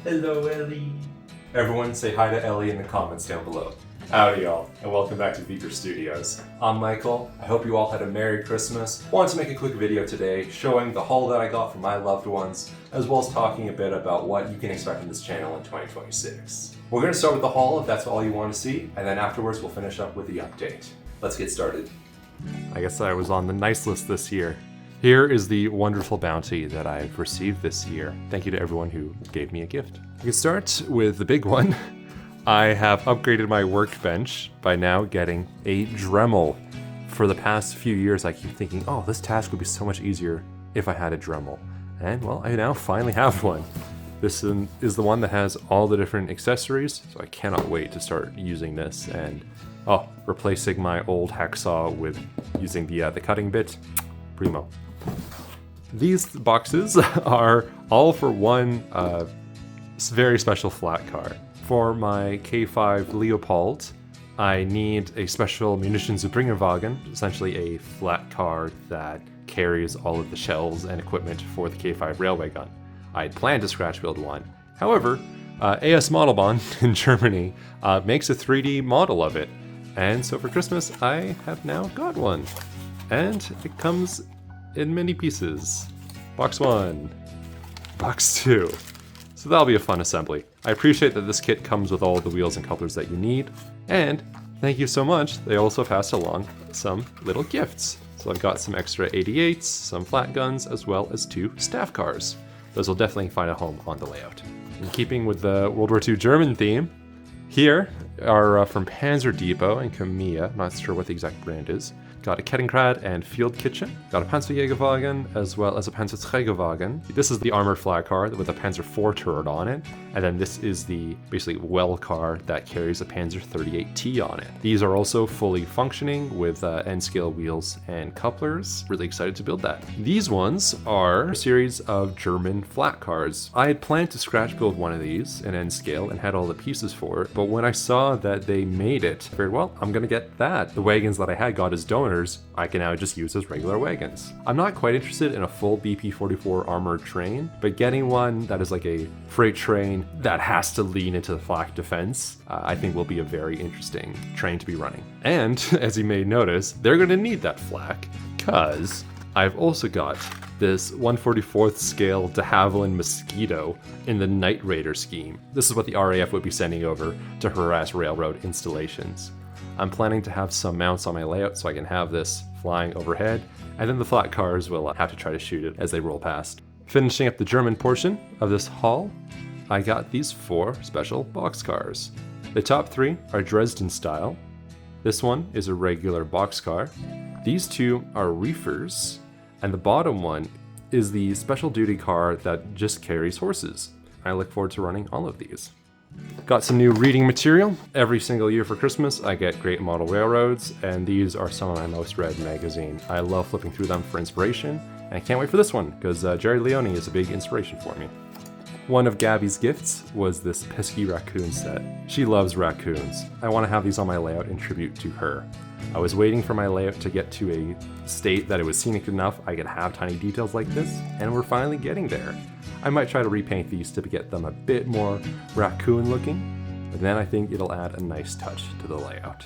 Hello, Ellie. Everyone say hi to Ellie in the comments down below. Howdy y'all, and welcome back to Beaker Studios. I'm Michael. I hope you all had a Merry Christmas. Wanted to make a quick video today showing the haul that I got from my loved ones, as well as talking a bit about what you can expect from this channel in 2026. We're going to start with the haul if that's all you want to see, and then afterwards we'll finish up with the update. Let's get started. I guess I was on the nice list this year. Here is the wonderful bounty that I've received this year. Thank you to everyone who gave me a gift. We can start with the big one. I have upgraded my workbench by now getting a Dremel. For the past few years I keep thinking, oh, this task would be so much easier if I had a Dremel. And well, I now finally have one. This is the one that has all the different accessories, so I cannot wait to start using this and replacing my old hacksaw with using the cutting bit. Primo. These boxes are all for one very special flat car. For my K5 Leopold, I need a special Munitionserbringerwagen, essentially a flat car that carries all of the shells and equipment for the K5 railway gun. I had planned to scratch build one. However, AS Modelbahn in Germany makes a 3D model of it. And so for Christmas, I have now got one. And it comes in many pieces. Box 1, box 2. So that'll be a fun assembly. I appreciate that this kit comes with all the wheels and couplers that you need, and thank you so much, they also passed along some little gifts. So I've got some extra 88s, some flat guns, as well as 2 staff cars. Those will definitely find a home on the layout. In keeping with the World War II German theme, here are from Panzer Depot and Kamiya, not sure what the exact brand is. Got a Kettenrad and Field Kitchen. Got a Panzerjägerwagen as well as a Panzerträgerwagen. This is the armored flat car with a Panzer IV turret on it. And then this is the basically well car that carries a Panzer 38T on it. These are also fully functioning with N-scale wheels and couplers. Really excited to build that. These ones are a series of German flat cars. I had planned to scratch build one of these in N-scale and had all the pieces for it, but when I saw that they made it, I figured, well, I'm gonna get that. The wagons that I had got as donors, I can now just use as regular wagons. I'm not quite interested in a full BP-44 armored train, but getting one that is like a freight train that has to lean into the flak defense, I think will be a very interesting train to be running. And, as you may notice, they're gonna need that flak, because I've also got this 1/44th scale de Havilland Mosquito in the Night Raider scheme. This is what the RAF would be sending over to harass railroad installations. I'm planning to have some mounts on my layout so I can have this flying overhead, and then the flat cars will have to try to shoot it as they roll past. Finishing up the German portion of this haul, I got these 4 special boxcars. The top 3 are Dresden style. This one is a regular boxcar. These 2 are reefers, and the bottom one is the special duty car that just carries horses. I look forward to running all of these. Got some new reading material. Every single year for Christmas, I get Great Model Railroads, and these are some of my most read magazines. I love flipping through them for inspiration, and I can't wait for this one, because Jerry Leone is a big inspiration for me. One of Gabby's gifts was this pesky raccoon set. She loves raccoons. I want to have these on my layout in tribute to her. I was waiting for my layout to get to a state that it was scenic enough I could have tiny details like this, and we're finally getting there. I might try to repaint these to get them a bit more raccoon looking, but then I think it'll add a nice touch to the layout.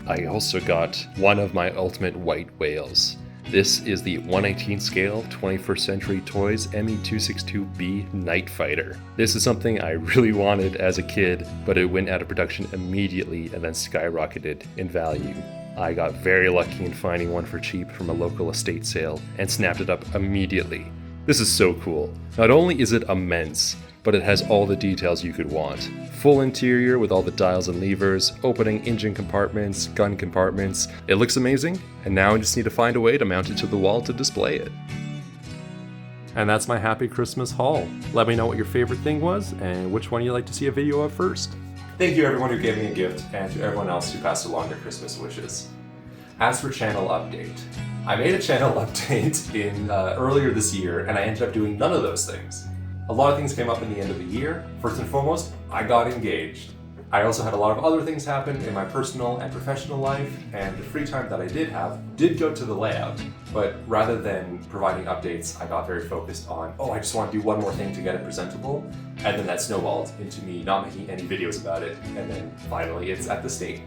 I also got one of my ultimate white whales. This is the 1/19 scale 21st Century Toys ME262B Night Fighter. This is something I really wanted as a kid, but it went out of production immediately and then skyrocketed in value. I got very lucky in finding one for cheap from a local estate sale and snapped it up immediately. This is so cool. Not only is it immense, but it has all the details you could want. Full interior with all the dials and levers, opening engine compartments, gun compartments. It looks amazing, and now I just need to find a way to mount it to the wall to display it. And that's my Happy Christmas haul. Let me know what your favorite thing was, and which one you'd like to see a video of first. Thank you everyone who gave me a gift, and to everyone else who passed along their Christmas wishes. As for channel update, I made a channel update in earlier this year, and I ended up doing none of those things. A lot of things came up in the end of the year. First and foremost, I got engaged. I also had a lot of other things happen in my personal and professional life, and the free time that I did have did go to the layout. But rather than providing updates, I got very focused on, I just want to do one more thing to get it presentable. And then that snowballed into me not making any videos about it, and then finally it's at the state.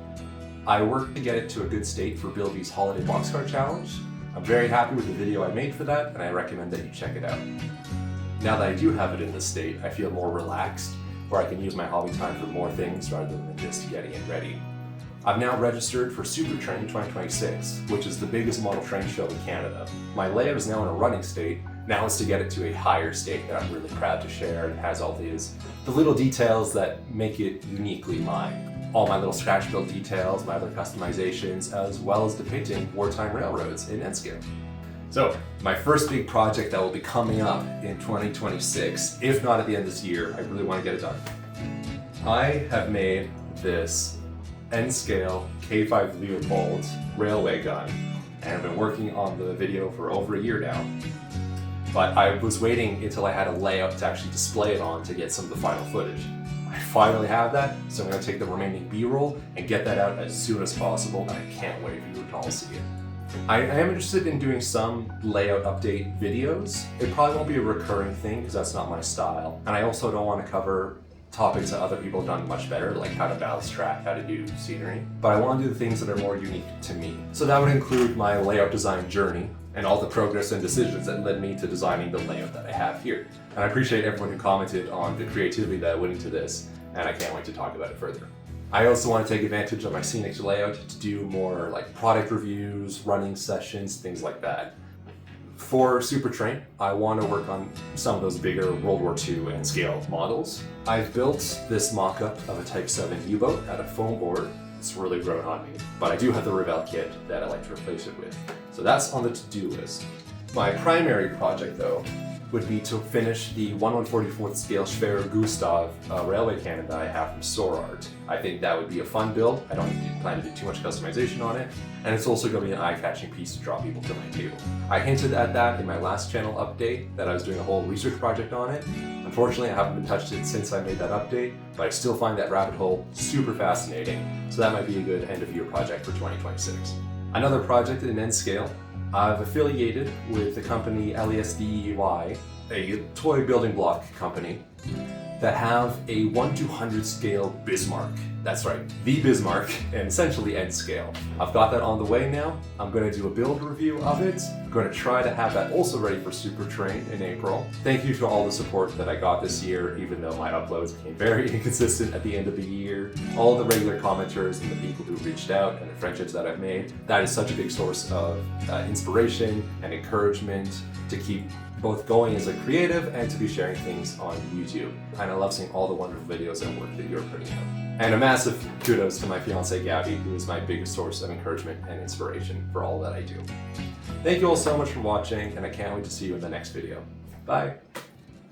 I worked to get it to a good state for Buildby's Holiday Boxcar Challenge. I'm very happy with the video I made for that, and I recommend that you check it out. Now that I do have it in this state, I feel more relaxed, where I can use my hobby time for more things rather than just getting it ready. I've now registered for Super Train 2026, which is the biggest model train show in Canada. My layout is now in a running state. Now it's to get it to a higher state that I'm really proud to share, and has all the little details that make it uniquely mine. All my little scratch build details, my other customizations, as well as depicting wartime railroads in N-scale. So, my first big project that will be coming up in 2026, if not at the end of this year, I really want to get it done. I have made this N-scale K5 Leopold railway gun, and I've been working on the video for over a year now. But I was waiting until I had a layout to actually display it on to get some of the final footage. I finally have that, so I'm going to take the remaining B-roll and get that out as soon as possible, and I can't wait for you to all see it. I am interested in doing some layout update videos. It probably won't be a recurring thing because that's not my style. And I also don't want to cover topics that other people have done much better, like how to balance track, how to do scenery. But I want to do the things that are more unique to me. So that would include my layout design journey and all the progress and decisions that led me to designing the layout that I have here. And I appreciate everyone who commented on the creativity that went into this, and I can't wait to talk about it further. I also want to take advantage of my scenic layout to do more like product reviews, running sessions, things like that. For Super Train, I want to work on some of those bigger World War II and scale models. I've built this mock-up of a Type 7 U-boat out of foam board. It's really grown on me, but I do have the Revell kit that I like to replace it with. So that's on the to-do list. My primary project, though, would be to finish the 1/144th scale Schwer Gustav railway cannon that I have from Sorart. I think that would be a fun build. I don't plan to do too much customization on it, and it's also going to be an eye-catching piece to draw people to my table. I hinted at that in my last channel update, that I was doing a whole research project on it. Unfortunately, I haven't been touched it since I made that update, but I still find that rabbit hole super fascinating, so that might be a good end-of-year project for 2026. Another project in N-scale, I've affiliated with the company LESDEY, a toy building block company, that have a 1/200 scale Bismarck. That's right, the Bismarck, and essentially N scale. I've got that on the way now. I'm going to do a build review of it. I'm going to try to have that also ready for Super Train in April. Thank you for all the support that I got this year, even though my uploads became very inconsistent at the end of the year. All the regular commenters and the people who reached out and the friendships that I've made, that is such a big source of inspiration and encouragement to keep both going as a creative and to be sharing things on YouTube. And I love seeing all the wonderful videos and work that you're putting out. And a massive kudos to my fiancée Gabby, who is my biggest source of encouragement and inspiration for all that I do. Thank you all so much for watching, and I can't wait to see you in the next video. Bye!